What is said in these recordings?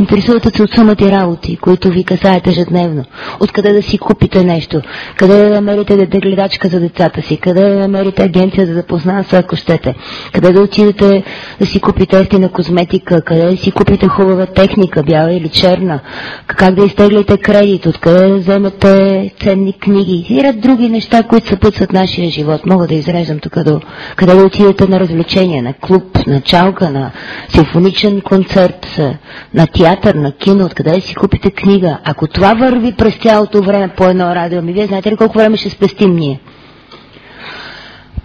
Интересувате се от сумати работи, които ви касаят ежедневно. Откъде да си купите нещо, къде да намерите гледачка за децата си, къде да намерите агенция за запознанство, ако щете, къде да отидете да си купите ефтина козметика, къде да си купите хубава техника, бяла или черна, как да изтеглите кредит, откъде да вземете ценни книги и ред други неща, които съпътстват нашия живот. Мога да изреждам тук къде да отидете на развлечения, на клуб, на чалка, на симфоничен концерт, на театър, на кино, откъде да си купите книга. Ако това върви през цялото време по едно радио, вие знаете ли колко време ще спестим ние?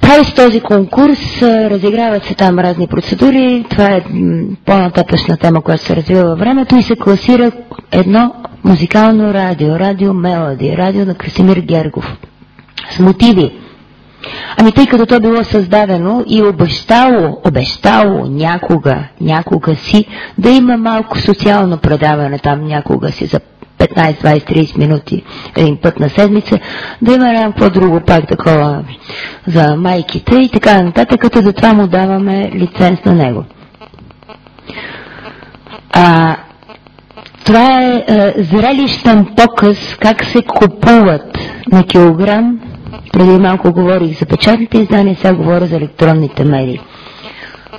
Прави се този конкурс, разиграват се там разни процедури, това е по-нататъчна тема, която се развива във времето и се класира едно музикално радио, радио Мелоди, радио на Красимир Гергов. С мотиви. Ами тъй като то било създадено и обещало някога си да има малко социално предаване там някога си за 15, 20, 30 минути един път на седмица, да има някакво друго пак такова за майките и така нататък, като за това му даваме лиценз на него. Това е зрелищен показ как се купуват на килограм. Преди малко говорих за печатните издания, сега говоря за електронните медии.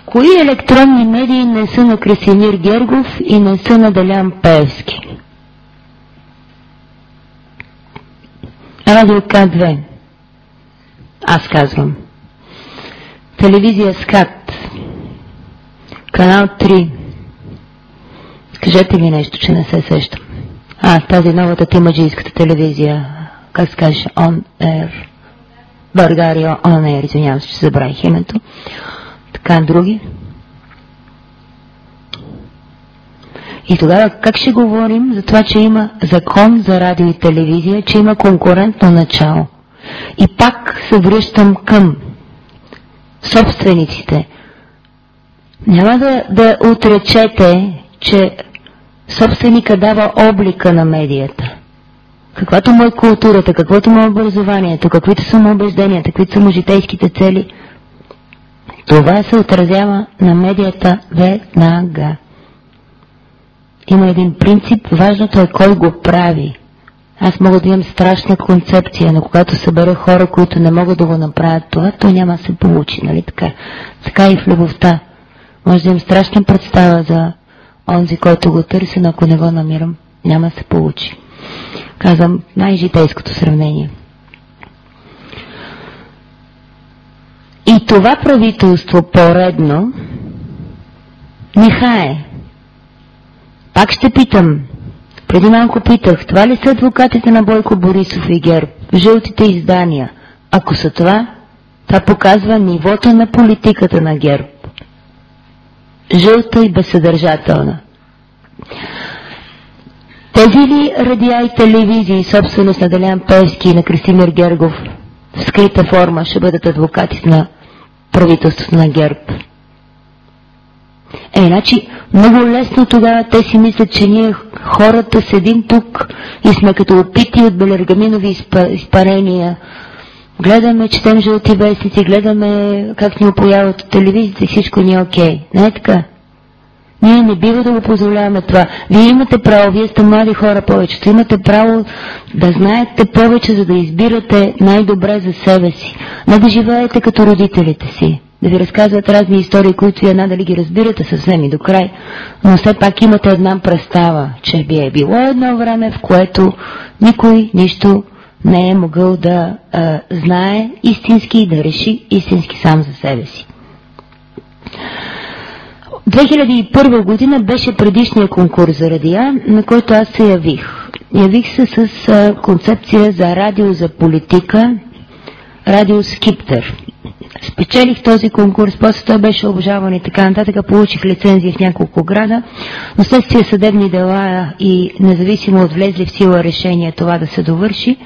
Кои електронни медии не са на Красимир Гергов и не са на Делян Пеевски? Радио К2. Аз казвам. Телевизия СКАТ. Канал 3. Скажете ми нещо, че не се сещам. Тази новата тимаджийската телевизия. Как се каже? On Air. България On Air, извинявам се, че забравих името. Така, други. И тогава как ще говорим за това, че има закон за радио и телевизия, че има конкурентно начало? И пак се връщам към собствениците. Няма да отречете, че собственика дава облика на медията. Каквато му е културата, каквото му е образованието, каквито са му убежденията, каквито са му житейските цели, това се отразява на медията веднага. Има един принцип, важното е кой го прави. Аз мога да имам страшна концепция, но когато събера хора, които не могат да го направят това, то няма да се получи, нали така? Така и в любовта. Може да имам страшна представа за онзи, който го търси, но ако не го намирам, няма да се получи. Казвам най-житейското сравнение. И това правителство поредно нехае. Пак ще питам. Преди малко питах, това ли са адвокатите на Бойко Борисов и ГЕРБ? Жълтите издания. Ако са това показва нивото на политиката на ГЕРБ. Жълта и безсъдържателна. Тези ли радиа и телевизии, собственост на Делян Пеевски и на Красимир Гергов, в скрита форма ще бъдат адвокати на правителството на ГЕРБ? Значи, много лесно тогава те си мислят, че ние хората седим тук и сме като опити от белергаминови изпарения. Гледаме, четем жълти вестници, гледаме как ни опояват от телевизията и всичко ни е окей. Не е така? Ние не бива да го позволяваме това. Вие имате право, вие сте млади хора повечето, имате право да знаете повече, за да избирате най-добре за себе си. Не да живеете като родителите си, да ви разказват разни истории, които вие надали ги разбирате съвсем и до край, но все пак имате една представа, че би е било едно време, в което никой нищо не е могъл да знае истински и да реши истински сам за себе си. 2001 година беше предишния конкурс за радиа, на който аз се явих. Явих се с концепция за радио за политика, радио Скиптер. Спечелих този конкурс, после той беше обжалван и така нататък, получих лицензии в няколко града, но следствие съдебни дела и независимо от влезли в сила решение това да се довърши,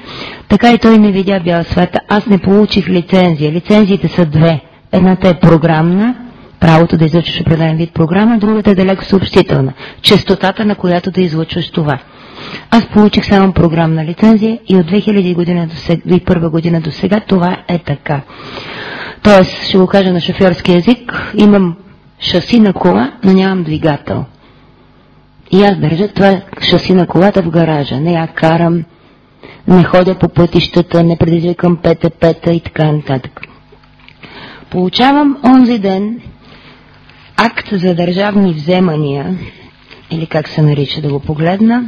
така и той не видя бял света. Аз не получих лицензия. Лицензиите са две. Едната е програмна, правото да излъчваш определен вид програма, другата е далеко съобщителна, честотата на която да излъчваш това. Аз получих само програмна лицензия и от 2001 година до сега това е така. Тоест, ще го кажа на шофьорски език, имам шаси на кола, но нямам двигател. И аз държа това шаси на колата в гаража. Не я карам, не ходя по пътищата, не предизвикам ПТП-та и така нататък. Получавам онзи ден акт за държавни вземания, или как се нарича да го погледна,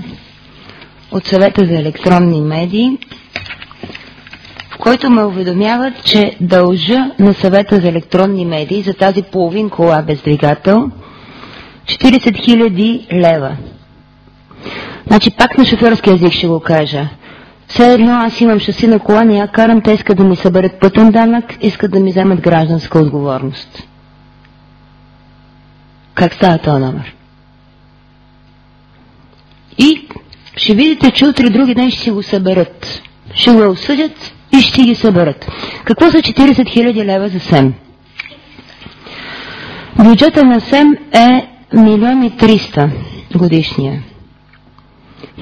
от Съвета за електронни медии, в който ме уведомяват, че дължа на Съвета за електронни медии за тази половин кола без двигател 40 000 лева. Значи пак на шофьорски език ще го кажа. Все едно аз имам шаси на кола, не я карам, те искат да ми съберат пътен данък, искат да ми вземат гражданска отговорност. Как става този номер? И ще видите, че утре други ден ще си го съберат. Ще го осъдят и ще си ги съберат. Какво са 40 000 лева за СЕМ? Бюджета на СЕМ е 1 300 000 годишния.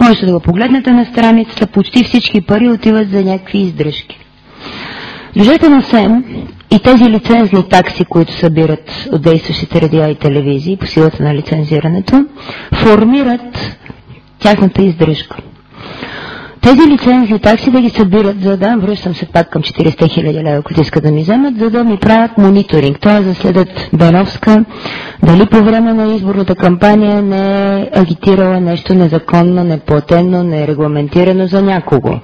Можете да го погледнете на страницата, почти всички пари отиват за някакви издръжки. Бюджета на СЕМ и тези лицензни такси, които събират от действащите радиа и телевизии по силата на лицензирането, формират тяхната издръжка. Тези лицензни такси да ги събират, за да, връщам се пак към 40 000 лева, които искат да ми вземат, за да ми правят мониторинг. Т.е. да следят Беновска, дали по време на изборната кампания не е агитирала нещо незаконно, неплатено, нерегламентирано за някого.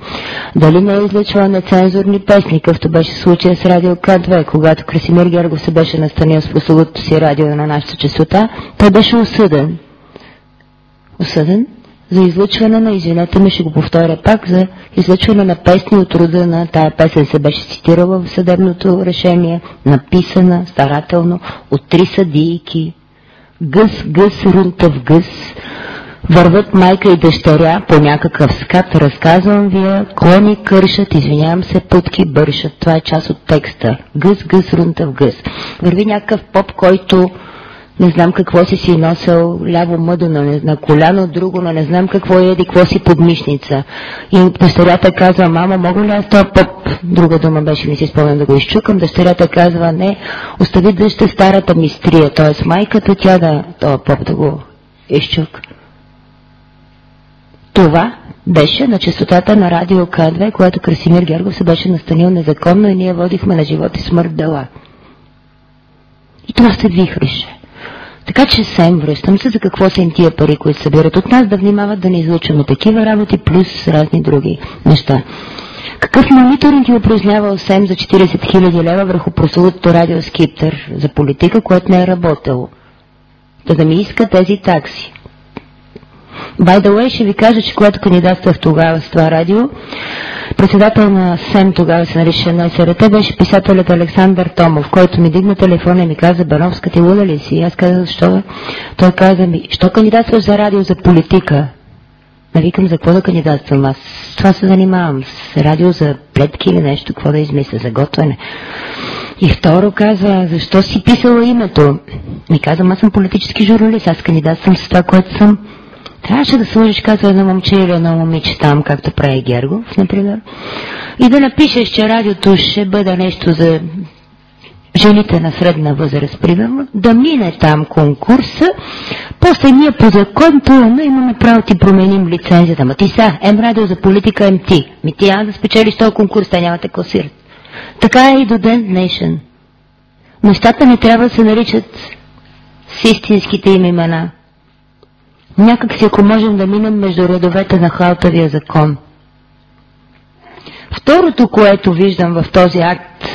Дали не е излъчвала нецензурни песни, какъвто беше случая с Радио К2, когато Красимир Гергов се беше настанил с прословутото си радио на нашата честота, той беше осъден. Осъден за излъчване на, извинете ме, ще го повторя пак, за излъчване на песни от рода на тая песен се беше цитирала в съдебното решение, написана старателно от 3 съдийки. Гъс, гъс, рунтав гъс, върват майка и дъщеря по някакъв скат, разказвам ви, клони кършат, извинявам се, путки бършат. Това е част от текста. Гъс, гъс, рунтав гъс. Върви някакъв поп, който не знам какво си носил ляво мъдо на коляно, друго, но не знам какво еди, какво си подмишница. И дъщерята казва: мама, мога ли аз този поп? Друга дума беше, не си спомням да го изчукам. Дъщерята казва: не, остави дъща старата мистрия, т.е. майката, тя да този поп да го изчука. Това беше на честотата на Радио К2, което Красимир Гергов се беше настанил незаконно и ние водихме на живот и смърт дела. И това се вихрише. Така че СЕМ, връщам се, за какво са им тия пари, които събират от нас, да внимават да не излучваме такива работи, плюс разни други неща. Какъв мониторинг е упражнявал СЕМ за 40 000 лева върху прословутото радио Скиптър за политика, което не е работело? Да ми иска тези такси. By the way, ще ви кажа, че когато кандидатствах тогава с това радио, председател на СЕМ, тогава се нарича на СРТ, беше писателят Александър Томов, който ми дигна телефона и ми каза: Беновска, ти луда ли си? И аз казах: защо? Той каза ми: що кандидатстваш за радио за политика? Викам: за какво да кандидатствам? Аз с това се занимавам. С радио за плетки или нещо, какво да измисля, за готвене. И второ казва: защо си писала името? Ми казвам: аз съм политически журналист, аз кандидатствам с това, което съм. Трябваше да сложиш, казва едно момче или едно момиче там, както прави Гергов, например, и да напишеш, че радиото ще бъде нещо за жените на средна възраст, примерно, да мине там конкурса, после ние по закон но имаме право ти променим лицензията. Ма ти са, радио за политика, ти. Ми ти да спечелиш този конкурс, те няма те класират. Така е и до ден днешен. Нещата не трябва да се наричат с истинските им имена. Някак си, ако можем да минем между редовете на халтавия закон. Второто, което виждам в този акт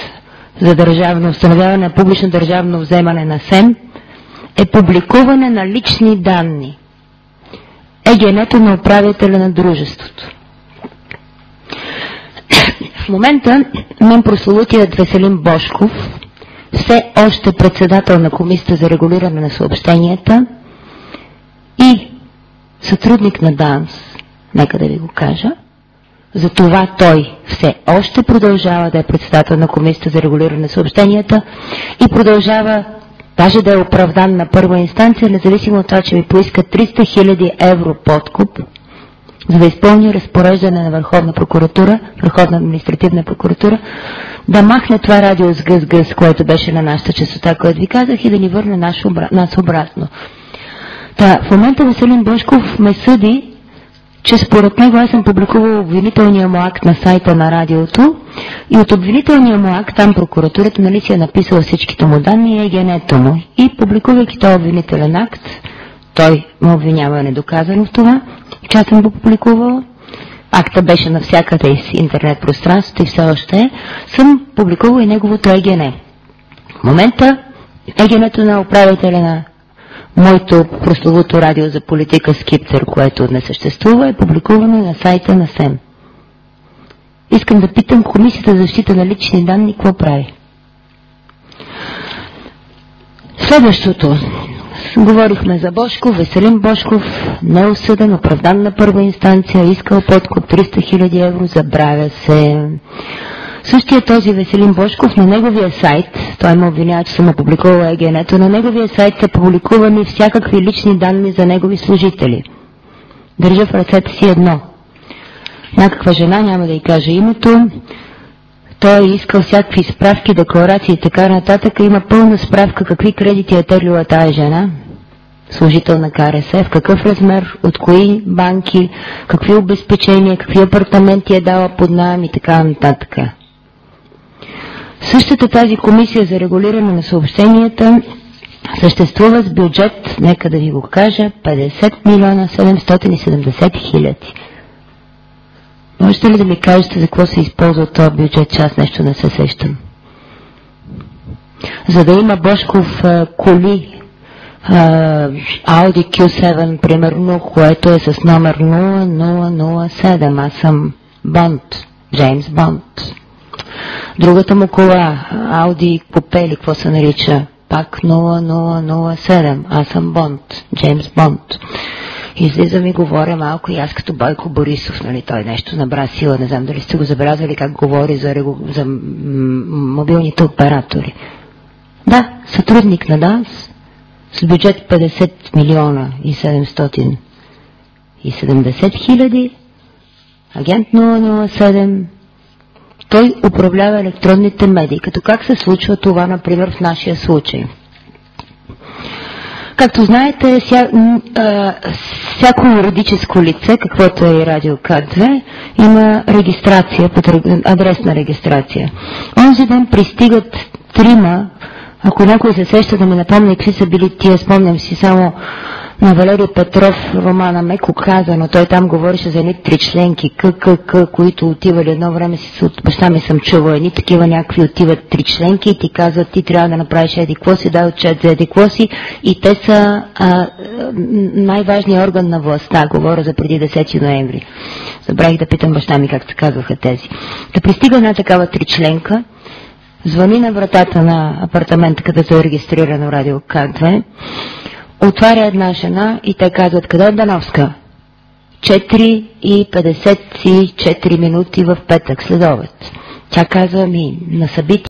за държавно установяване на публично държавно вземане на СЕМ, е публикуване на лични данни. ЕГН-то на управителя на дружеството. В момента мен прословутият Веселин Божков, все още председател на Комисията за регулиране на съобщенията и сътрудник на ДАНС, нека да ви го кажа, затова той все още продължава да е председател на Комисията за регулиране на съобщенията и продължава, даже да е оправдан на първа инстанция, независимо от това, че ви поиска 300 000 евро подкуп, за да изпълни разпореждане на Върховна прокуратура, Върховна административна прокуратура, да махне това радио с гъс-гъс, което беше на нашата честота, което ви казах, и да ни върне нас обратно. В момента Веселин Божков ме съди, че според него аз съм публикувал обвинителния му акт на сайта на радиото и от обвинителния му акт там прокуратурата нали си е написала всичките му данни и ЕГН-то му. И публикувайки този обвинителен акт, той ме обвинява недоказано в това, че аз съм го публикувала. Акта беше навсякъде из интернет пространството и все още съм публикувал и неговото ЕГН. В момента ЕГН-то на управителя на моето прословуто радио за политика Скиптър, което не съществува, е публикувано на сайта на СЕМ. Искам да питам Комисията за защита на лични данни какво прави. Следващото. Говорихме за Божков, Веселин Божков, неосъден, оправдан на първа инстанция, искал подкуп 300 000 евро, забравя се. Същия този Веселин Божков на неговия сайт, той ме обвинява, че съм опубликувала ЕГН-то, на неговия сайт са публикувани всякакви лични данни за негови служители. Държа в ръцете си едно. Някаква жена, няма да й кажа името, той е искал всякакви справки, декларации и така нататък. Има пълна справка какви кредити е теглила тая жена, служител на КРС, в какъв размер, от кои банки, какви обезпечения, какви апартаменти е дала под наем и така нататък. Същата тази комисия за регулиране на съобщенията съществува с бюджет, нека да ви го кажа, 50 милиона 770 хиляди. Можете ли да ми кажете за какво се използва този бюджет, че аз нещо не се сещам? За да има Божков коли, Audi Q7, примерно, което е с номер 0007. Аз съм Бонд, Джеймс Бонд. Другата му кола, Audi Coupe, или какво се нарича, пак 0007. Аз съм Бонд, Джеймс Бонд. Излизам и говоря малко и аз като Бойко Борисов, нали, той нещо набра сила, не знам дали сте го забелязали как говори за мобилните оператори. Да, сътрудник на ДАНС, с бюджет 50 милиона и 770 хиляди, агент 007, той управлява електронните медии. Като как се случва това, например, в нашия случай? Както знаете, всяко юридическо лице, каквото е и Радио К2, има регистрация, адресна регистрация. Онзи ден пристигат трима, ако някой се сеща да ми напомня какви са били тия, спомням си само на Валерий Петров романа Меко казано, той там говореше за едни тричленки, които отивали едно време, от баща ми съм чувала, едни такива някакви отиват тричленки и ти казват, ти трябва да направиш еди какво си, дай отчет за еди какво си, и те са най-важният орган на властта, говоря за преди 10 ноември. Забравих да питам баща ми как се казваха тези. Да пристига една такава тричленка, звъни на вратата на апартамента, където е регистрирано Радио К2, отваря една жена и те казват, къде е Дановска? 4:54 минути в петък следобед. Тя казва ми на събитие